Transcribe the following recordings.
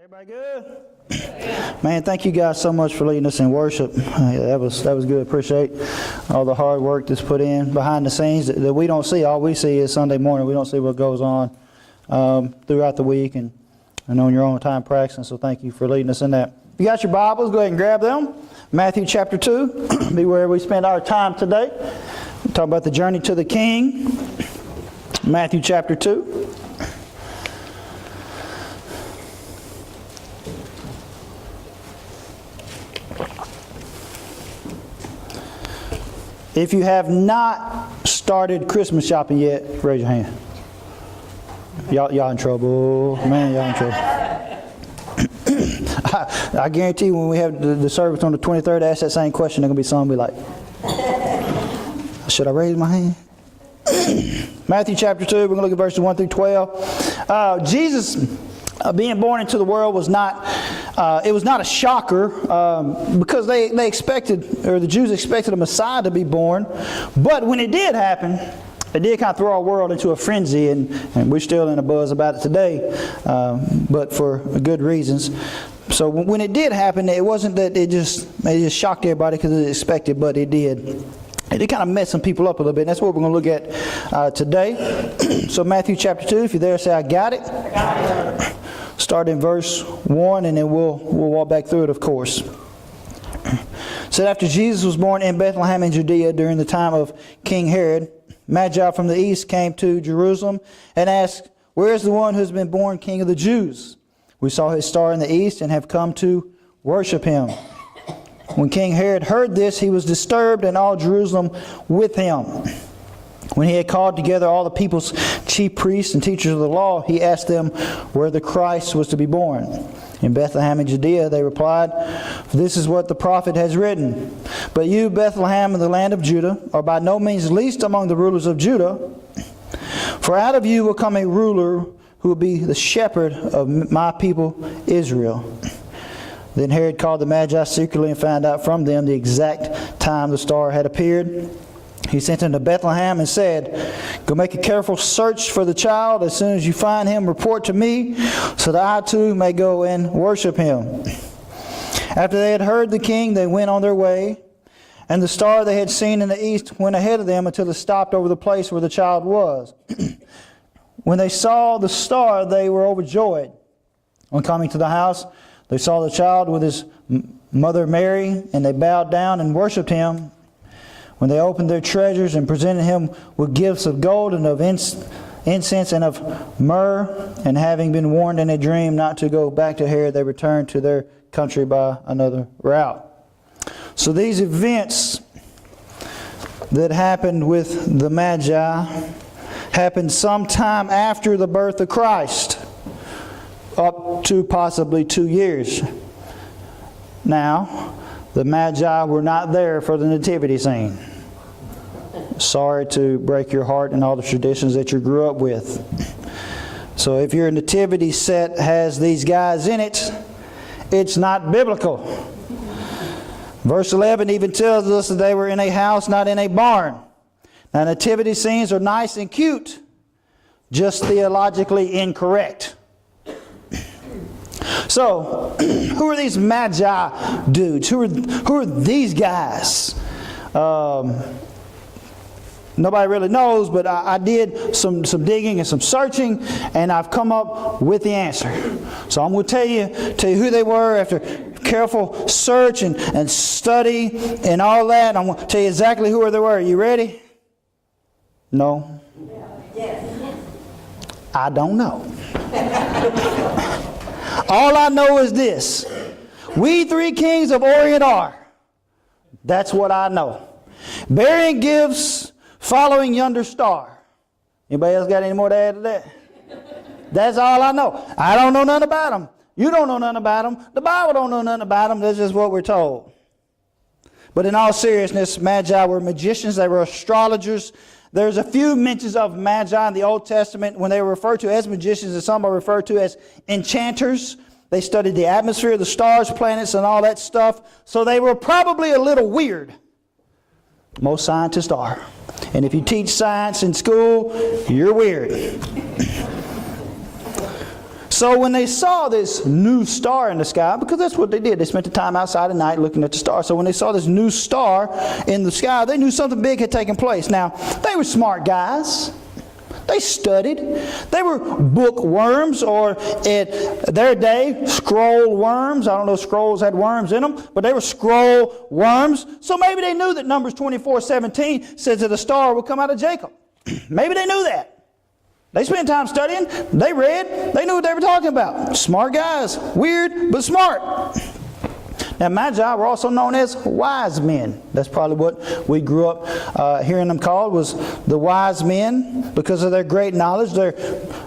Everybody good? Man, thank you guys so much for leading us in worship. That was good. Appreciate all the hard work that's put in behind the scenes that we don't see. All we see is Sunday morning. We don't see what goes on throughout the week and on your own time practicing. So thank you for leading us in that. If you got your Bibles, go ahead and grab them. Matthew chapter 2, be where we spend our time today. We're talking about the journey to the King. Matthew chapter 2. If you have not started Christmas shopping yet, raise your hand. Y'all in trouble. Man, y'all in trouble. I guarantee when we have the service on the 23rd, ask that same question. There's going to be some be like, should I raise my hand? Matthew chapter 2, we're going to look at verses 1 through 12. Jesus being born into the world was not a shocker because they expected, or the Jews expected a Messiah to be born. But when it did happen, it did kind of throw our world into a frenzy, and we're still in a buzz about it today, but for good reasons. So when it did happen, it wasn't that it just shocked everybody because it was expected, but it did. It kind of messed some people up a little bit. And that's what we're going to look at today. So Matthew chapter 2, if you're there, say, I got it. Start in verse 1, and then we'll walk back through it, of course. It said, after Jesus was born in Bethlehem in Judea during the time of King Herod, Magi from the east came to Jerusalem and asked, where is the one who has been born King of the Jews? We saw his star in the east and have come to worship him. When King Herod heard this, he was disturbed, and all Jerusalem with him. When he had called together all the people's chief priests and teachers of the law, he asked them where the Christ was to be born. In Bethlehem in Judea, they replied, this is what the prophet has written. But you, Bethlehem, in the land of Judah, are by no means least among the rulers of Judah. For out of you will come a ruler who will be the shepherd of my people Israel. Then Herod called the Magi secretly and found out from them the exact time the star had appeared. He sent them to Bethlehem and said, go make a careful search for the child. As soon as you find him, report to me, so that I too may go and worship him. After they had heard the king, they went on their way. And the star they had seen in the east went ahead of them until it stopped over the place where the child was. When they saw the star, they were overjoyed. On coming to the house, they saw the child with his mother Mary, and they bowed down and worshipped him. When they opened their treasures and presented him with gifts of gold and of incense and of myrrh, and having been warned in a dream not to go back to Herod, they returned to their country by another route. So these events that happened with the Magi happened sometime after the birth of Christ, up to possibly 2 years. Now, the Magi were not there for the nativity scene. Sorry to break your heart and all the traditions that you grew up with. So if your nativity set has these guys in it, it's not biblical. Verse 11 even tells us that they were in a house, not in a barn. Now, nativity scenes are nice and cute, just theologically incorrect. So, who are these Magi dudes? Who are these guys? Nobody really knows, but I did some digging and some searching, and I've come up with the answer. So I'm going to tell you who they were after careful search and study and all that. I'm going to tell you exactly who they were. You ready? No? Yes. I don't know. All I know is this. We three kings of Orient are. That's what I know. Bearing gifts, following yonder star. Anybody else got any more to add to that? That's all I know. I don't know nothing about them. You don't know nothing about them. The Bible don't know nothing about them. That's just what we're told. But in all seriousness, Magi were magicians. They were astrologers. There's a few mentions of Magi in the Old Testament when they were referred to as magicians, and some are referred to as enchanters. They studied the atmosphere, the stars, planets, and all that stuff. So they were probably a little weird. Most scientists are. And if you teach science in school, you're weird. So when they saw this new star in the sky, because that's what they did, they spent the time outside at night looking at the stars. So when they saw this new star in the sky, they knew something big had taken place. Now, they were smart guys. They studied. They were bookworms, or at their day, scroll worms. I don't know if scrolls had worms in them, but they were scroll worms. So maybe they knew that Numbers 24:17 says that a star will come out of Jacob. Maybe they knew that. They spent time studying. They read. They knew what they were talking about. Smart guys. Weird, but smart. Now, Magi were also known as wise men. That's probably what we grew up hearing them called, was the wise men, because of their great knowledge.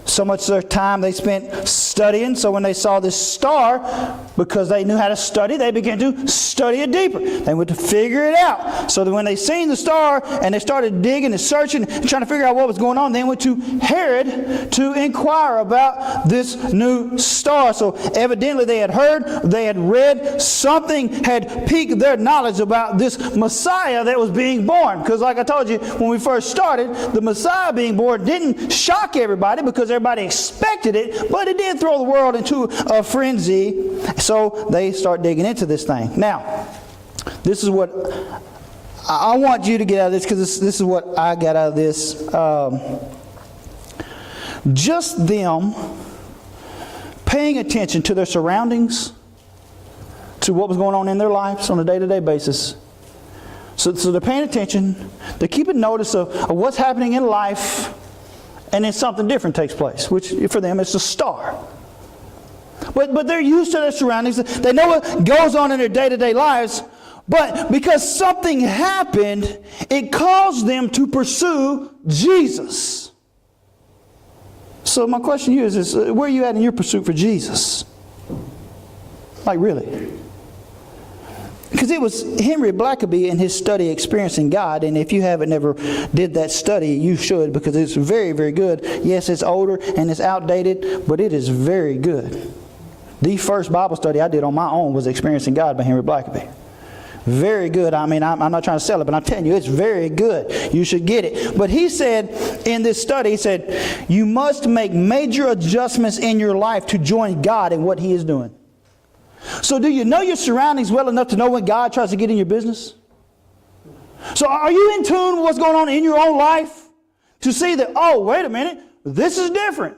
So much of their time they spent studying. So when they saw this star, because they knew how to study, they began to study it deeper. They went to figure it out. So that when they seen the star and they started digging and searching and trying to figure out what was going on, they went to Herod to inquire about this new star. So evidently they had heard, they had read, something had piqued their knowledge about this Messiah that was being born. Because like I told you, when we first started, the Messiah being born didn't shock everybody because everybody expected it, but it did throw the world into a frenzy. So they start digging into this thing. Now, this is what I want you to get out of this, because this is what I got out of this. Just them paying attention to their surroundings, to what was going on in their lives on a day-to-day basis. So they're paying attention, they're keeping notice of what's happening in life, and then something different takes place, which for them it's a star. But they're used to their surroundings, they know what goes on in their day-to-day lives, but because something happened, it caused them to pursue Jesus. So my question to you is where are you at in your pursuit for Jesus? Like really? Because it was Henry Blackaby in his study Experiencing God, and if you haven't never did that study, you should, because it's very, very good. Yes, it's older and it's outdated, but it is very good. The first Bible study I did on my own was Experiencing God by Henry Blackaby. Very good. I mean, I'm not trying to sell it, but I'm telling you, it's very good. You should get it. But he said in this study, he said, you must make major adjustments in your life to join God in what He is doing. So do you know your surroundings well enough to know when God tries to get in your business? So are you in tune with what's going on in your own life to see that, oh, wait a minute, this is different.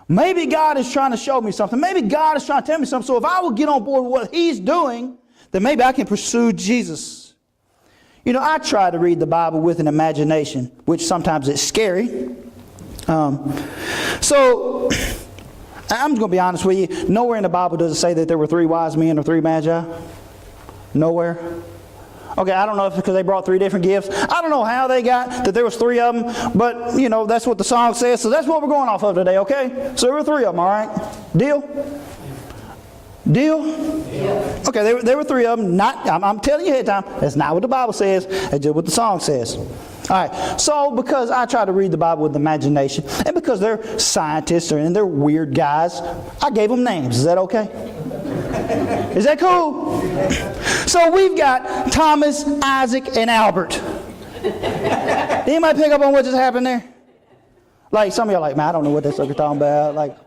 Maybe God is trying to show me something. Maybe God is trying to tell me something. So if I will get on board with what He's doing, then maybe I can pursue Jesus. You know, I try to read the Bible with an imagination, which sometimes it's scary. So I'm just going to be honest with you. Nowhere in the Bible does it say that there were 3 wise men or 3 magi. Nowhere. Okay, I don't know if it's because they brought 3 different gifts. I don't know how they got that there was 3 of them, but, you know, that's what the song says. So that's what we're going off of today, okay? So there were 3 of them, all right? Deal? Deal? Yeah. Okay, there were 3 of them. I'm telling you ahead of time, that's not what the Bible says. That's just what the song says. All right, so because I try to read the Bible with imagination, and because they're scientists and they're weird guys, I gave them names. Is that okay? Is that cool? So we've got Thomas, Isaac, and Albert. Anybody pick up on what just happened there? Like some of y'all are like, man, I don't know what that sucker's talking about. Like,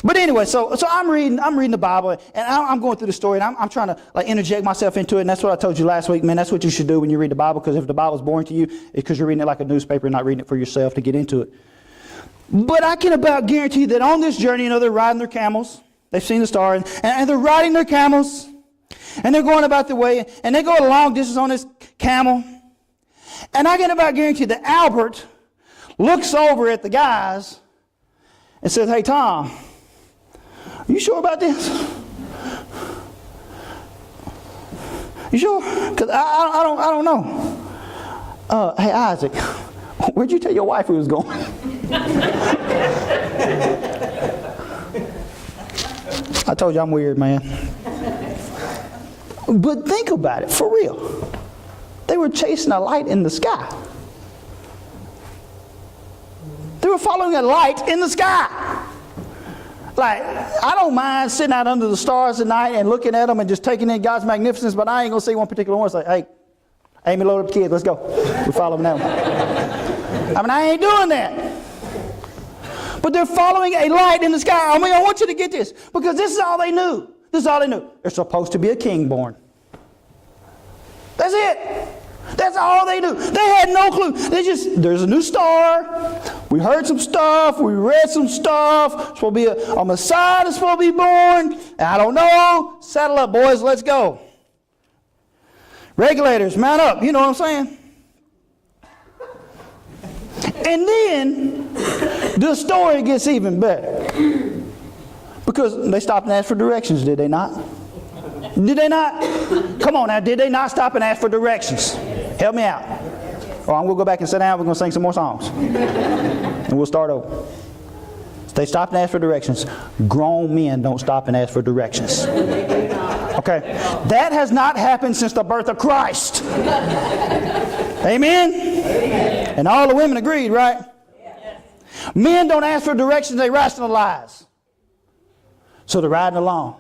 but anyway, so I'm reading the Bible, and I'm going through the story, and I'm trying to like interject myself into it, and that's what I told you last week, man. That's what you should do when you read the Bible, because if the Bible's boring to you, it's because you're reading it like a newspaper and not reading it for yourself to get into it. But I can about guarantee that on this journey, you know, they're riding their camels. They've seen the star, and they're riding their camels, and they're going about their way, and they go a long distance on this camel. And I can about guarantee that Albert looks over at the guys and says, hey, Tom, you sure about this? You sure? Because I don't know. Hey, Isaac, where'd you tell your wife we was going? I told you I'm weird, man. But think about it, for real. They were chasing a light in the sky. They were following a light in the sky. Like, I don't mind sitting out under the stars at night and looking at them and just taking in God's magnificence, but I ain't going to see one particular one. It's like, hey, Amy, load up the kids, let's go. We follow them now. I mean, I ain't doing that. But they're following a light in the sky. I mean, I want you to get this, because this is all they knew. This is all they knew. There's supposed to be a king born. That's it. That's all they knew. They had no clue. There's a new star. We heard some stuff. We read some stuff. It's supposed to be a Messiah that's supposed to be born. And I don't know. Saddle up, boys. Let's go. Regulators, mount up. You know what I'm saying? And then the story gets even better. Because they stopped and asked for directions, did they not? Did they not? Come on now, did they not stop and ask for directions? Help me out. Or I'm going to go back and sit down. We're going to sing some more songs. And we'll start over. They stopped and asked for directions. Grown men don't stop and ask for directions. Okay? That has not happened since the birth of Christ. Amen? And all the women agreed, right? Men don't ask for directions, they rationalize. So they're riding along.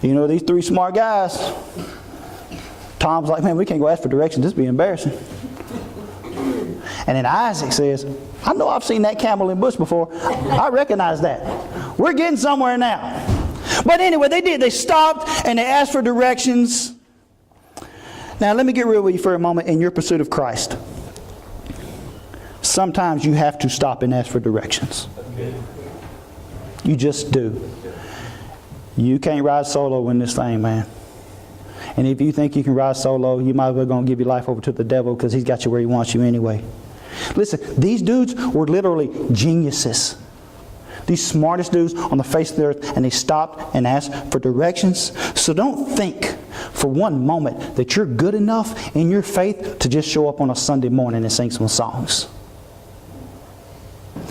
You know, these three smart guys, Tom's like, man, we can't go ask for directions. This would be embarrassing. And then Isaac says, I know I've seen that camel in bush before. I recognize that. We're getting somewhere now. But anyway, they did. They stopped and they asked for directions. Now, let me get real with you for a moment in your pursuit of Christ. Sometimes you have to stop and ask for directions. You just do. You can't ride solo in this thing, man. And if you think you can ride solo, you might as well go and give your life over to the devil, because he's got you where he wants you anyway. Listen, these dudes were literally geniuses. These smartest dudes on the face of the earth, and they stopped and asked for directions. So don't think for one moment that you're good enough in your faith to just show up on a Sunday morning and sing some songs.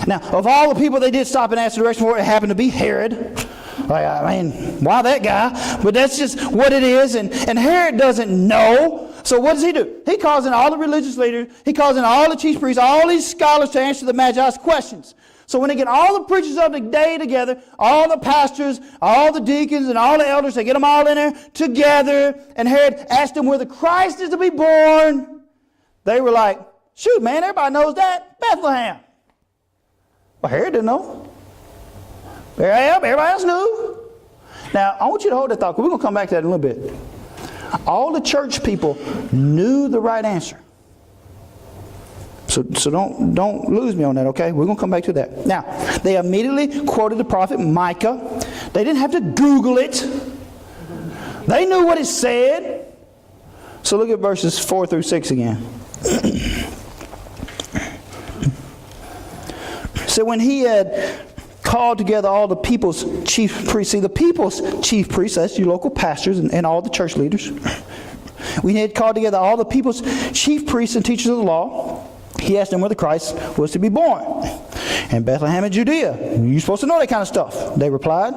Now, of all the people they did stop and ask for direction for, it happened to be Herod. Like, I mean, why that guy? But that's just what it is. And Herod doesn't know. So what does he do? He calls in all the religious leaders. He calls in all the chief priests, all these scholars to answer the Magi's questions. So when they get all the preachers of the day together, all the pastors, all the deacons, and all the elders, they get them all in there together. And Herod asked them where the Christ is to be born. They were like, shoot, man, everybody knows that. Bethlehem. Well, Herod didn't know. Everybody else knew. Now, I want you to hold that thought, because we're going to come back to that in a little bit. All the church people knew the right answer. So don't lose me on that, okay? We're going to come back to that. Now, they immediately quoted the prophet Micah. They didn't have to Google it. They knew what it said. So look at verses 4 through 6 again. So when he had called together all the people's chief priests. See, the people's chief priests, that's your local pastors and all the church leaders. We had called together all the people's chief priests and teachers of the law. He asked them where the Christ was to be born. In Bethlehem in Judea. You're supposed to know that kind of stuff. They replied,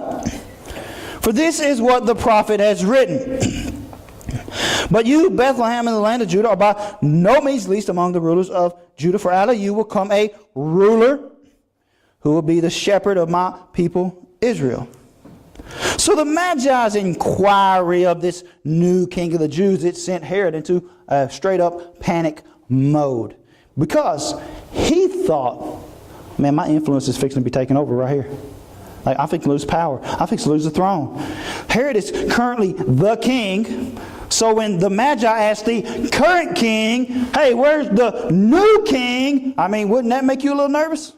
for this is what the prophet has written. But you, Bethlehem in the land of Judah, are by no means least among the rulers of Judah, for out of you will come a ruler who will be the shepherd of my people Israel. So the Magi's inquiry of this new king of the Jews, it sent Herod into a straight up panic mode. Because he thought, man, my influence is fixing to be taken over right here. Like, I'm fixing to lose power. I'm fixing to lose the throne. Herod is currently the king. So when the Magi asked the current king, hey, where's the new king? I mean, wouldn't that make you a little nervous?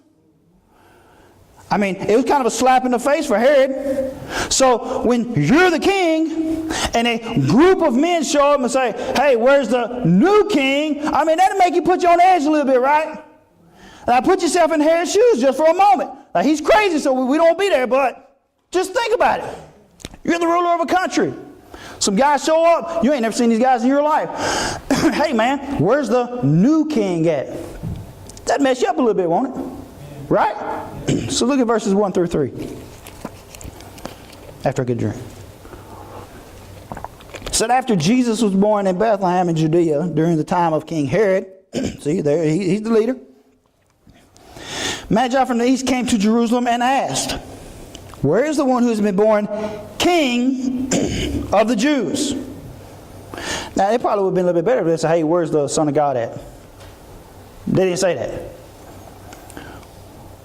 I mean, it was kind of a slap in the face for Herod. So when you're the king and a group of men show up and say, hey, where's the new king? I mean, that'll make you put you on edge a little bit, right? Now put yourself in Herod's shoes just for a moment. Now, he's crazy, so we don't be there, but just think about it. You're the ruler of a country. Some guys show up. You ain't never seen these guys in your life. Hey, man, where's the new king at? That'd mess you up a little bit, won't it? Right? So look at verses 1 through 3. After I get a drink. It said, after Jesus was born in Bethlehem in Judea during the time of King Herod, see there, he's the leader. Magi from the east came to Jerusalem and asked, where is the one who has been born king of the Jews? Now, it probably would have been a little bit better if they said, hey, where's the Son of God at? They didn't say that.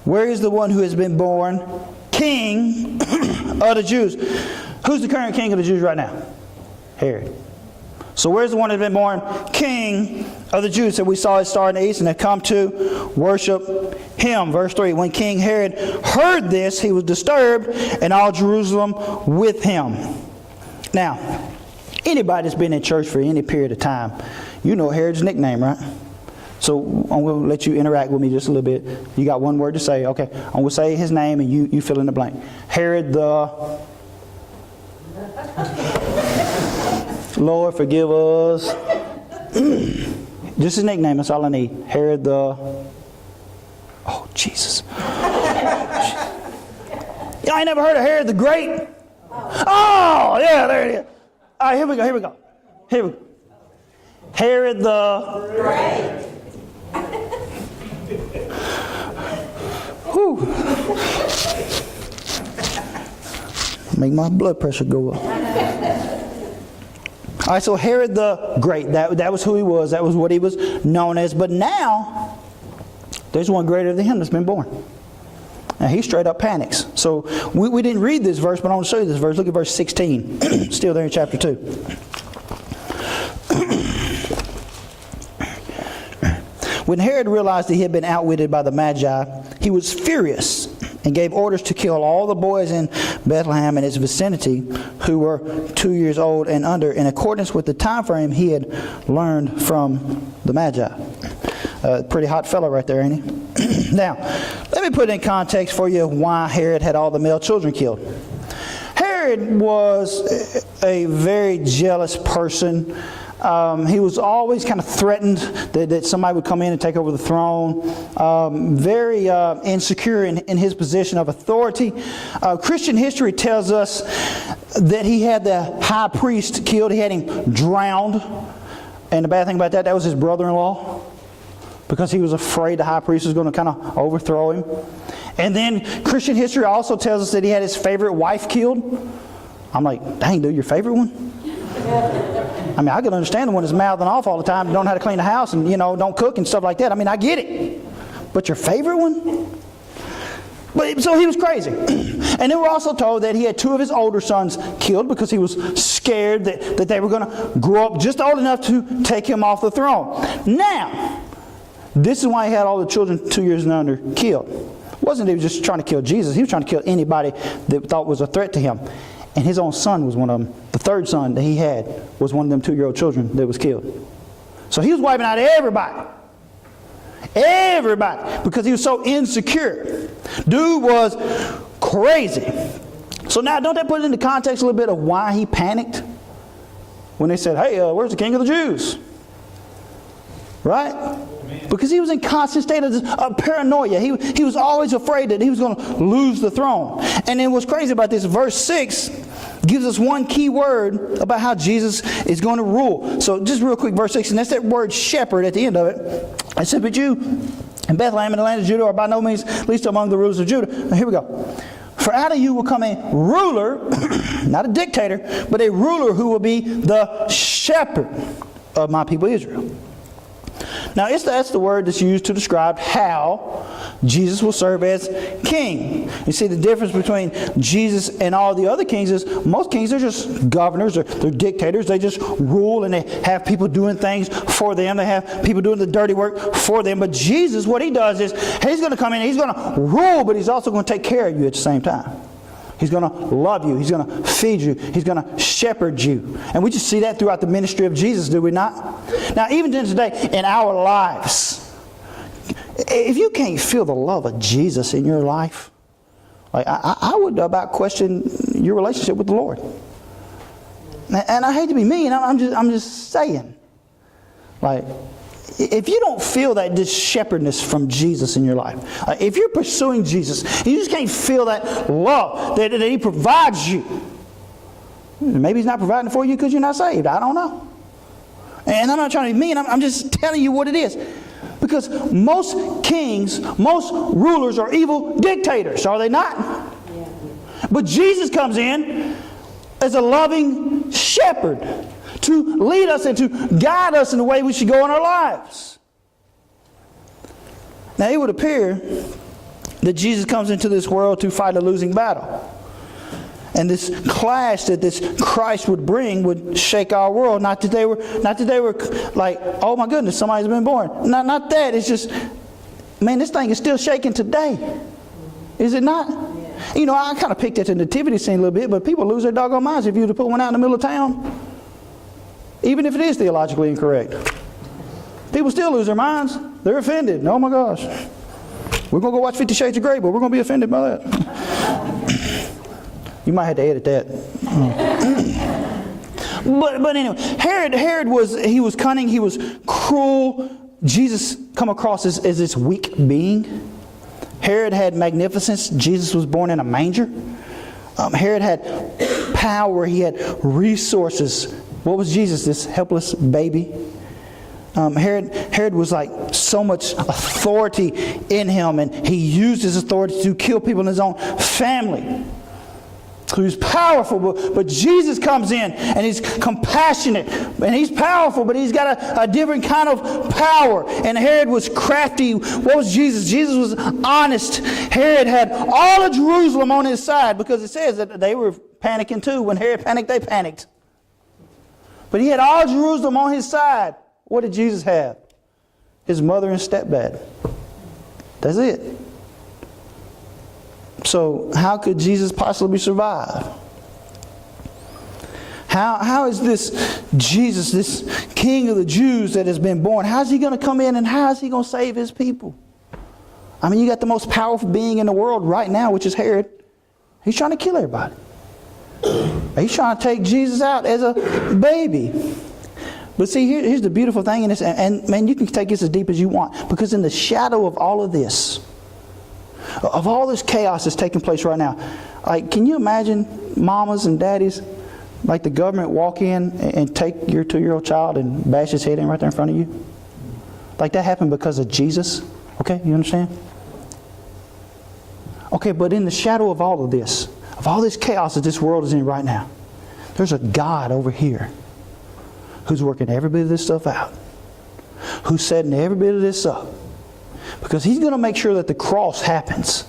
Where is the one who has been born king of the Jews? Who's the current king of the Jews right now? Herod. So where's the one who has been born king of the Jews? So we saw his star in the east, and they come to worship him. Verse 3, when King Herod heard this, he was disturbed, and all Jerusalem with him. Now, anybody that's been in church for any period of time, you know Herod's nickname, right? So I'm going to let you interact with me just a little bit. You got one word to say. Okay, I'm going to say his name, and you fill in the blank. Herod the... Lord, forgive us. Just his nickname, that's all I need. Herod the... Oh, Jesus. Y'all ain't never heard of Herod the Great? Oh, yeah, there it is. All right, here we go. Herod the... Great. Whew. Make my blood pressure go up. All right, so Herod the Great, that was who he was. That was what he was known as. But now, there's one greater than him that's been born. Now, he straight up panics. So, we didn't read this verse, but I want to show you this verse. Look at verse 16. Still there in chapter 2. When Herod realized that he had been outwitted by the Magi, he was furious and gave orders to kill all the boys in Bethlehem and its vicinity who were 2 years old and under, in accordance with the time frame he had learned from the Magi. Pretty hot fellow right there, ain't he? Now, let me put in context for you why Herod had all the male children killed. Herod was a very jealous person. He was always kind of threatened that somebody would come in and take over the throne. Very insecure in his position of authority. Christian history tells us that he had the high priest killed. He had him drowned. And the bad thing about that was his brother-in-law, because he was afraid the high priest was going to kind of overthrow him. And then Christian history also tells us that he had his favorite wife killed. I'm like, dang, dude, your favorite one? I mean, I can understand the one that's mouthing off all the time, don't know how to clean the house, and, don't cook and stuff like that. I mean, I get it. But your favorite one? But so he was crazy. And then we're also told that he had two of his older sons killed because he was scared that they were going to grow up just old enough to take him off the throne. Now, this is why he had all the children 2 years and under killed. It wasn't that he was just trying to kill Jesus. He was trying to kill anybody that thought was a threat to him. And his own son was one of them. The third son that he had was one of them 2-year-old children that was killed. So he was wiping out everybody. Everybody. Because he was so insecure. Dude was crazy. So now, don't that put it into context a little bit of why he panicked? When they said, hey, where's the king of the Jews? Right? Because he was in constant state of paranoia. He was always afraid that he was going to lose the throne. And then what's crazy about this, verse 6 gives us one key word about how Jesus is going to rule. So just real quick, verse 6, and that's that word shepherd at the end of it. It said, but you in Bethlehem in the land of Judah are by no means least among the rulers of Judah. Now here we go. For out of you will come a ruler, not a dictator, but a ruler who will be the shepherd of my people Israel. Now, that's the word that's used to describe how Jesus will serve as king. You see, the difference between Jesus and all the other kings is most kings are just governors, they're dictators. They just rule and they have people doing things for them. They have people doing the dirty work for them. But Jesus, what he does is he's going to come in and he's going to rule, but he's also going to take care of you at the same time. He's going to love you. He's going to feed you. He's going to shepherd you. And we just see that throughout the ministry of Jesus, do we not? Now, even today, in our lives, if you can't feel the love of Jesus in your life, like I would about question your relationship with the Lord. And I hate to be mean. I'm just saying. Like, if you don't feel that shepherdness from Jesus in your life, if you're pursuing Jesus, you just can't feel that love that he provides you. Maybe he's not providing for you because you're not saved. I don't know. And I'm not trying to be mean. I'm just telling you what it is. Because most kings, most rulers are evil dictators, are they not? Yeah. But Jesus comes in as a loving shepherd to lead us and to guide us in the way we should go in our lives. Now, it would appear that Jesus comes into this world to fight a losing battle. And this clash that this Christ would bring would shake our world. Not that they were like, oh my goodness, somebody's been born. Not that. It's just, man, this thing is still shaking today. Is it not? Yeah. You know, I kind of picked at the nativity scene a little bit, but people lose their doggone minds if you were to put one out in the middle of town. Even if it is theologically incorrect. People still lose their minds. They're offended. Oh my gosh. We're going to go watch 50 Shades of Grey, but we're going to be offended by that. You might have to edit that. But anyway, Herod was cunning, he was cruel. Jesus come across as this weak being. Herod had magnificence. Jesus was born in a manger. Herod had power. He had resources. What was Jesus? This helpless baby. Herod was like so much authority in him, and he used his authority to kill people in his own family. He was powerful, but Jesus comes in and he's compassionate and he's powerful, but he's got a different kind of power. And Herod was crafty. What was Jesus? Jesus was honest. Herod had all of Jerusalem on his side, because it says that they were panicking too. When Herod panicked, they panicked. But he had all Jerusalem on his side. What did Jesus have? His mother and stepdad. That's it. So how could Jesus possibly survive? How is this Jesus, this King of the Jews that has been born, how's he going to come in and how is he going to save his people? I mean, you got the most powerful being in the world right now, which is Herod. He's trying to kill everybody. He's trying to take Jesus out as a baby. But see, here's the beautiful thing in this, and man, you can take this as deep as you want, because in the shadow of all of this, of all this chaos that's taking place right now, like, can you imagine mamas and daddies, like the government walk in and take your 2-year-old child and bash his head in right there in front of you? Like that happened because of Jesus. Okay, you understand? Okay, but in the shadow of all of this chaos that this world is in right now, there's a God over here who's working every bit of this stuff out, who's setting every bit of this up. Because he's going to make sure that the cross happens.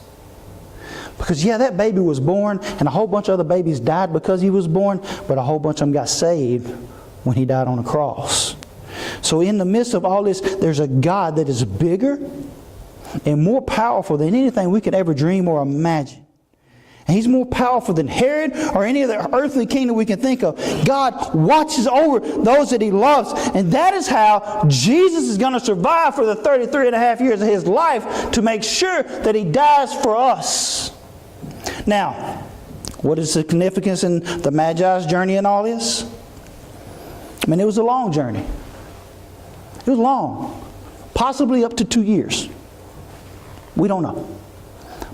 Because yeah, that baby was born, and a whole bunch of other babies died because he was born, but a whole bunch of them got saved when he died on the cross. So in the midst of all this, there's a God that is bigger and more powerful than anything we could ever dream or imagine. And he's more powerful than Herod or any other earthly kingdom we can think of. God watches over those that he loves. And that is how Jesus is going to survive for the 33 and a half years of his life, to make sure that he dies for us. Now, what is the significance in the Magi's journey in all this? I mean, it was a long journey. It was long. Possibly up to 2 years. We don't know.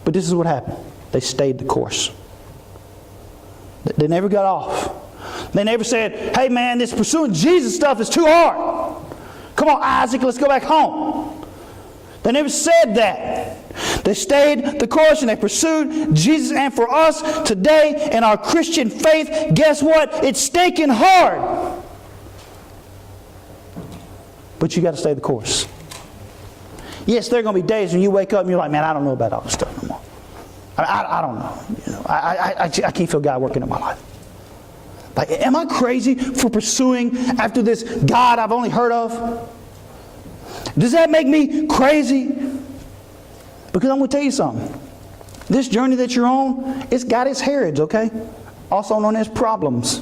But this is what happened. They stayed the course. They never got off. They never said, hey man, this pursuing Jesus stuff is too hard. Come on, Isaac, let's go back home. They never said that. They stayed the course and they pursued Jesus. And for us today in our Christian faith, guess what? It's stinking hard. But you got to stay the course. Yes, there are going to be days when you wake up and you're like, man, I don't know about all this stuff no more. I don't know. You know, I can't feel God working in my life. Like, am I crazy for pursuing after this God I've only heard of? Does that make me crazy? Because I'm going to tell you something. This journey that you're on, it's got its Herods, okay? Also known as problems.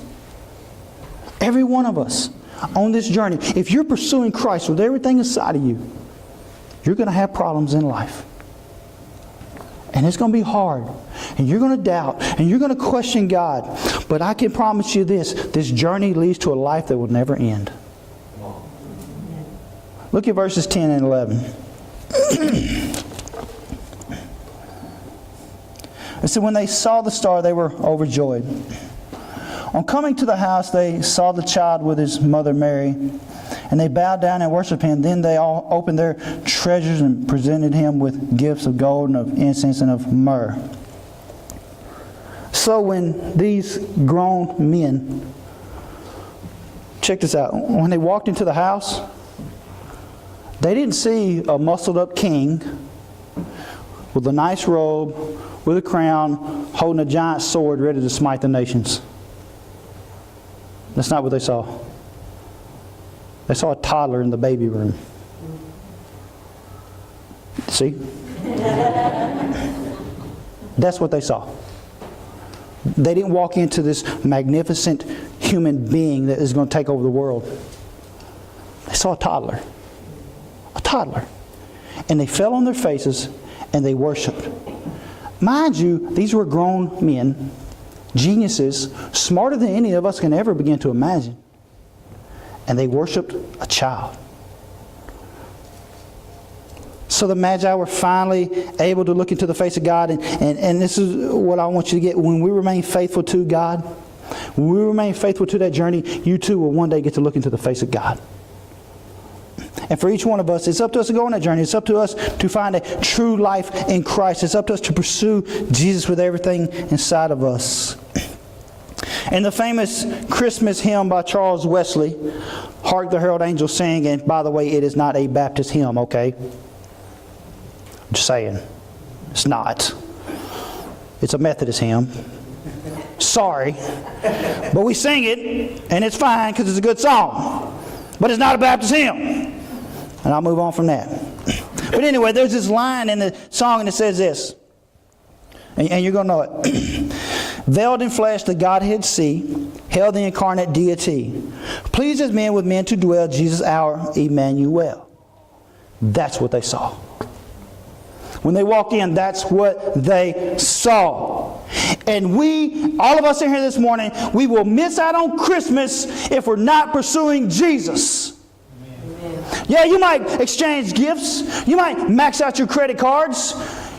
Every one of us on this journey, if you're pursuing Christ with everything inside of you, you're going to have problems in life. And it's going to be hard. And you're going to doubt. And you're going to question God. But I can promise you this. This journey leads to a life that will never end. Look at verses 10 and 11. It said, when they saw the star, they were overjoyed. On coming to the house, they saw the child with his mother Mary. And they bowed down and worshipped him. Then they all opened their treasures and presented him with gifts of gold and of incense and of myrrh. So when these grown men, check this out, when they walked into the house, they didn't see a muscled up king with a nice robe, with a crown, holding a giant sword ready to smite the nations. That's not what they saw. They saw a toddler in the baby room. See? That's what they saw. They didn't walk into this magnificent human being that is going to take over the world. They saw a toddler. A toddler. And they fell on their faces and they worshiped. Mind you, these were grown men, geniuses, smarter than any of us can ever begin to imagine. And they worshiped a child. So the Magi were finally able to look into the face of God. And this is what I want you to get. When we remain faithful to God, when we remain faithful to that journey, you too will one day get to look into the face of God. And for each one of us, it's up to us to go on that journey. It's up to us to find a true life in Christ. It's up to us to pursue Jesus with everything inside of us. In the famous Christmas hymn by Charles Wesley, Hark the Herald Angels Sing, and by the way, it is not a Baptist hymn, okay? Just saying. It's not. It's a Methodist hymn. Sorry. But we sing it, and it's fine because it's a good song. But it's not a Baptist hymn. And I'll move on from that. But anyway, there's this line in the song, and it says this. And you're going to know it. Veiled in flesh the Godhead see, held the incarnate deity. Pleased as men with men to dwell, Jesus our Emmanuel. That's what they saw. When they walked in, that's what they saw. And we, all of us in here this morning, we will miss out on Christmas if we're not pursuing Jesus. Amen. Yeah, you might exchange gifts. You might max out your credit cards.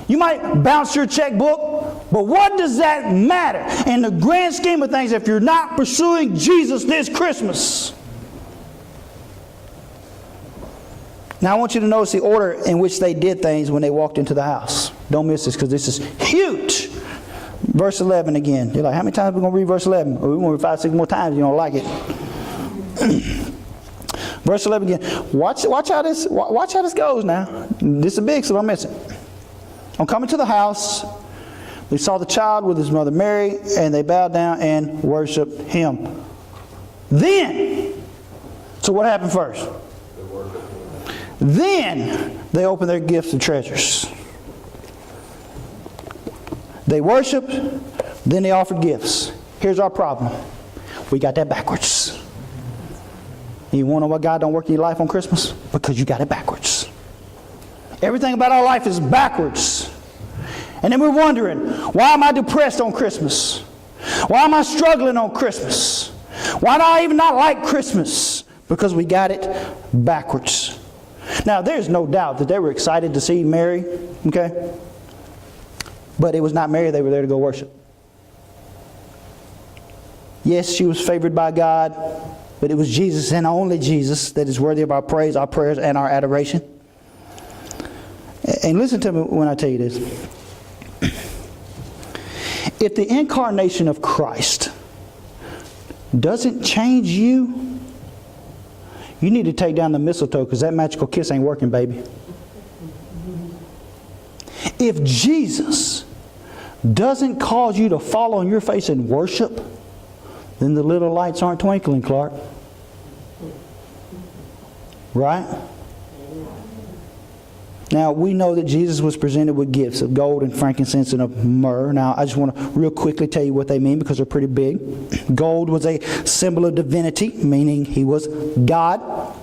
You might bounce your checkbook. But what does that matter in the grand scheme of things if you're not pursuing Jesus this Christmas? Now I want you to notice the order in which they did things when they walked into the house. Don't miss this because this is huge. Verse 11 again. You're like, how many times are we going to read verse 11? We're going to read 5, 6 more times. You don't like it. Verse 11 again. Watch how this goes now. This is big, so don't miss it. On coming to the house, they saw the child with his mother Mary, and they bowed down and worshiped him. Then, so what happened first? Then they opened their gifts and treasures. They worshiped, then they offered gifts. Here's our problem. We got that backwards. You want to know why God don't work in your life on Christmas? Because you got it backwards. Everything about our life is backwards. And then we're wondering, why am I depressed on Christmas? Why am I struggling on Christmas? Why do I even not like Christmas? Because we got it backwards. Now, there's no doubt that they were excited to see Mary, okay? But it was not Mary they were there to go worship. Yes, she was favored by God, but it was Jesus and only Jesus that is worthy of our praise, our prayers, and our adoration. And listen to me when I tell you this. If the incarnation of Christ doesn't change you, you need to take down the mistletoe because that magical kiss ain't working, baby. If Jesus doesn't cause you to fall on your face and worship, then the little lights aren't twinkling, Clark. Right? Now, we know that Jesus was presented with gifts of gold and frankincense and of myrrh. Now, I just want to real quickly tell you what they mean because they're pretty big. Gold was a symbol of divinity, meaning he was God.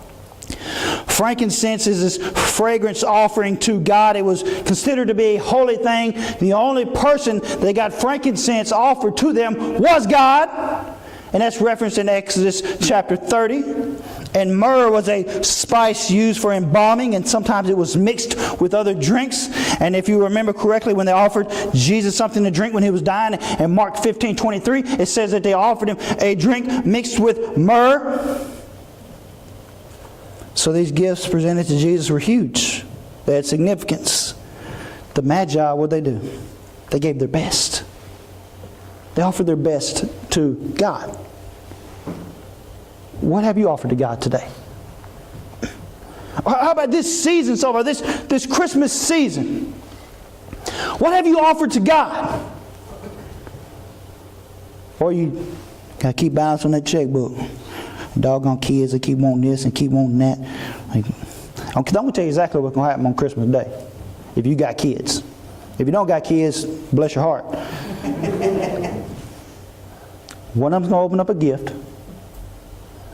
Frankincense is this fragrance offering to God. It was considered to be a holy thing. The only person that got frankincense offered to them was God. And that's referenced in Exodus chapter 30. And myrrh was a spice used for embalming, and sometimes it was mixed with other drinks. And if you remember correctly, when they offered Jesus something to drink when he was dying, in Mark 15:23, it says that they offered him a drink mixed with myrrh. So these gifts presented to Jesus were huge. They had significance. The Magi, what did they do? They gave their best. They offered their best to God. What have you offered to God today? How about this season so far, this Christmas season? What have you offered to God? Or you got to keep balancing that checkbook. Doggone kids that keep wanting this and keep wanting that. Like, I'm going to tell you exactly what's going to happen on Christmas Day if you got kids. If you don't got kids, bless your heart. One of them's going to open up a gift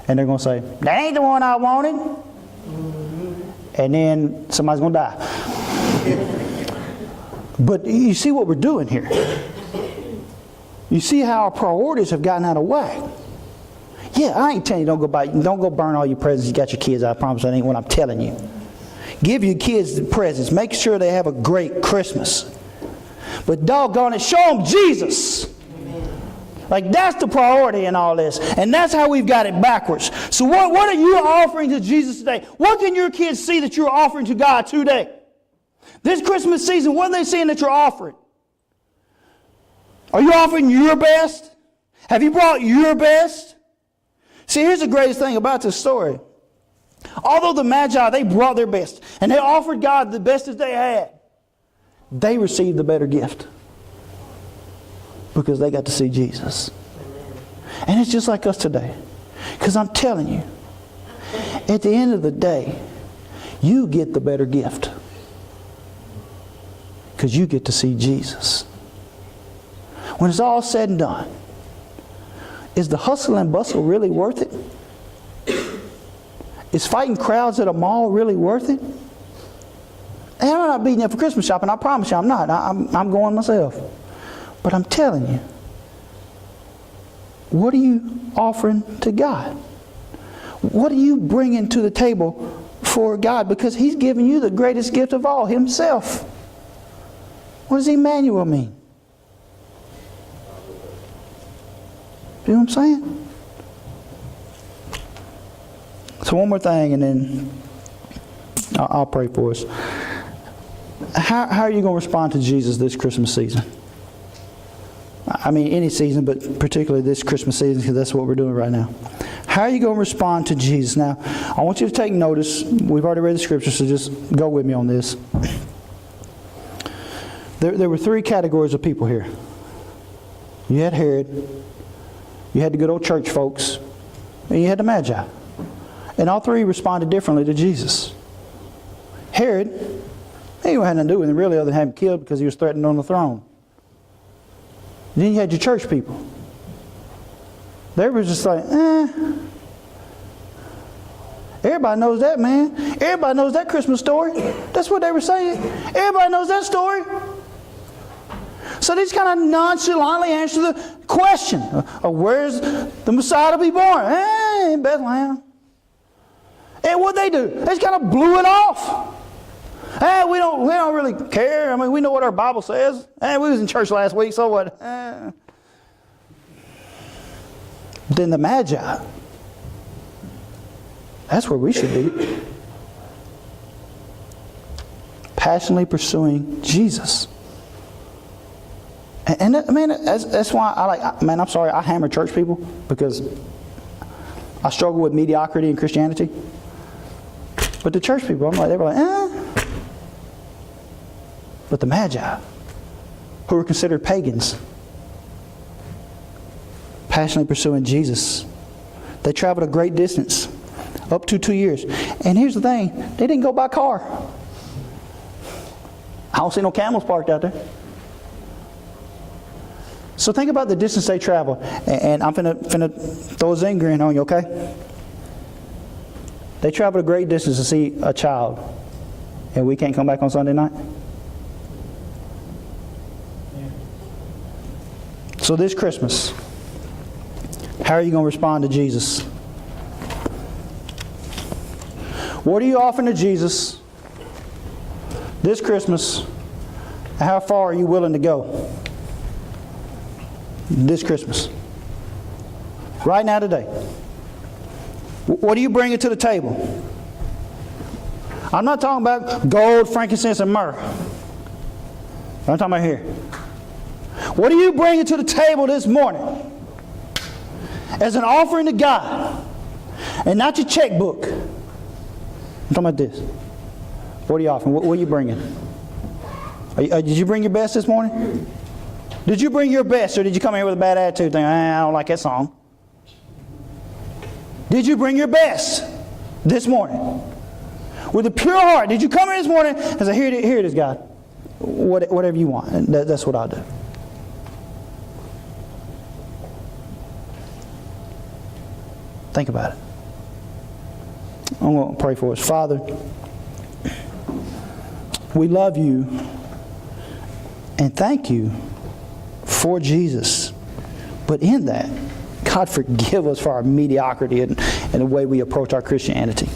and they're going to say, that ain't the one I wanted. And then somebody's going to die. But you see what we're doing here. You see how our priorities have gotten out of whack. Yeah, I ain't telling you don't go burn all your presents you got your kids. I promise that ain't what I'm telling you. Give your kids the presents. Make sure they have a great Christmas. But doggone it, show them Jesus. Like that's the priority in all this. And that's how we've got it backwards. So what are you offering to Jesus today? What can your kids see that you're offering to God today? This Christmas season, what are they seeing that you're offering? Are you offering your best? Have you brought your best? See, here's the greatest thing about this story. Although the Magi, they brought their best, and they offered God the best that they had, they received the better gift. Because they got to see Jesus. And it's just like us today. Because I'm telling you, at the end of the day, you get the better gift. Because you get to see Jesus. When it's all said and done, is the hustle and bustle really worth it? Is fighting crowds at a mall really worth it? And I'm not beating up for Christmas shopping. I promise you I'm not. I'm going myself. But I'm telling you, what are you offering to God? What are you bringing to the table for God? Because He's given you the greatest gift of all, Himself. What does Emmanuel mean? You know what I'm saying? So one more thing and then I'll pray for us. How are you going to respond to Jesus this Christmas season? I mean any season, but particularly this Christmas season because that's what we're doing right now. How are you going to respond to Jesus? Now, I want you to take notice. We've already read the scripture, so just go with me on this. There were three categories of people here. You had Herod, you had the good old church folks, and you had the Magi. And all three responded differently to Jesus. Herod, he had nothing to do with him really other than have him killed because he was threatened on the throne. Then you had your church people. They were just like, Everybody knows that, man. Everybody knows that Christmas story. That's what they were saying. Everybody knows that story. So they just kind of nonchalantly answer the question of where's the Messiah to be born? In Bethlehem. And what'd they do? They just kind of blew it off. We don't really care. I mean, we know what our Bible says. We was in church last week, so what? Then the Magi. That's where we should be. Passionately pursuing Jesus. And I mean, that's why I'm sorry, I hammer church people because I struggle with mediocrity in Christianity. But the church people, they were like, But the Magi, who were considered pagans, passionately pursuing Jesus, they traveled a great distance, up to 2 years. And here's the thing, they didn't go by car. I don't see no camels parked out there. So think about the distance they traveled. And I'm finna throw a zing grin on you, okay? They traveled a great distance to see a child. And we can't come back on Sunday night? So this Christmas, how are you going to respond to Jesus? What are you offering to Jesus this Christmas? And how far are you willing to go this Christmas? Right now, today. What are you bringing to the table? I'm not talking about gold, frankincense, and myrrh. I'm talking about here. What are you bringing to the table this morning as an offering to God and not your checkbook? I'm talking about this. What are you offering? What are you bringing? Did you bring your best this morning? Did you bring your best, or did you come here with a bad attitude thinking, I don't like that song? Did you bring your best this morning? With a pure heart, did you come here this morning and say, here it is, God. Whatever you want. And that's what I'll do. Think about it. I'm going to pray for us. Father, we love you and thank you for Jesus. But in that, God, forgive us for our mediocrity and the way we approach our Christianity.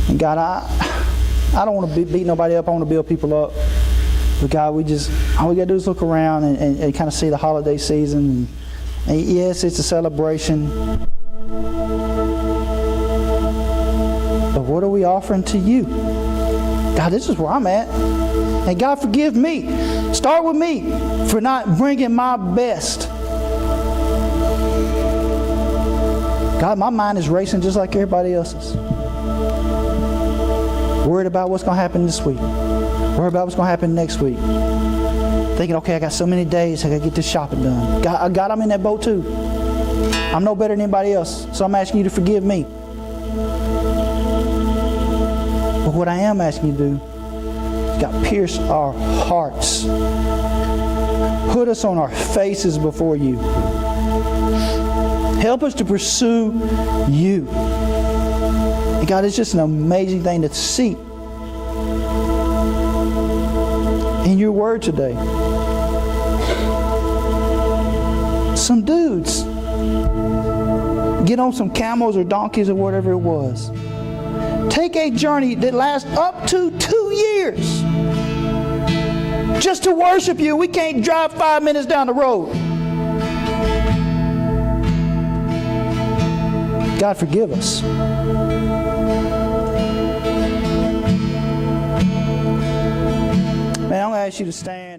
And God, I don't want to beat nobody up. I want to build people up. But God, all we got to do is look around and kind of see the holiday season. And yes, it's a celebration. But what are we offering to you? God, this is where I'm at. And God, forgive me. Start with me for not bringing my best. God, my mind is racing just like everybody else's. Worried about what's going to happen this week. Worried about what's going to happen next week. Thinking, okay, I got so many days, I got to get this shopping done. God, I'm in that boat too. I'm no better than anybody else, so I'm asking you to forgive me. But what I am asking you to do is, God, pierce our hearts. Put us on our faces before you. Help us to pursue you. And God, it's just an amazing thing to see in your word today. Some dudes get on some camels or donkeys or whatever it was. Take a journey that lasts up to 2 years just to worship you. We can't drive 5 minutes down the road. God, forgive us. Man, I'm going to ask you to stand.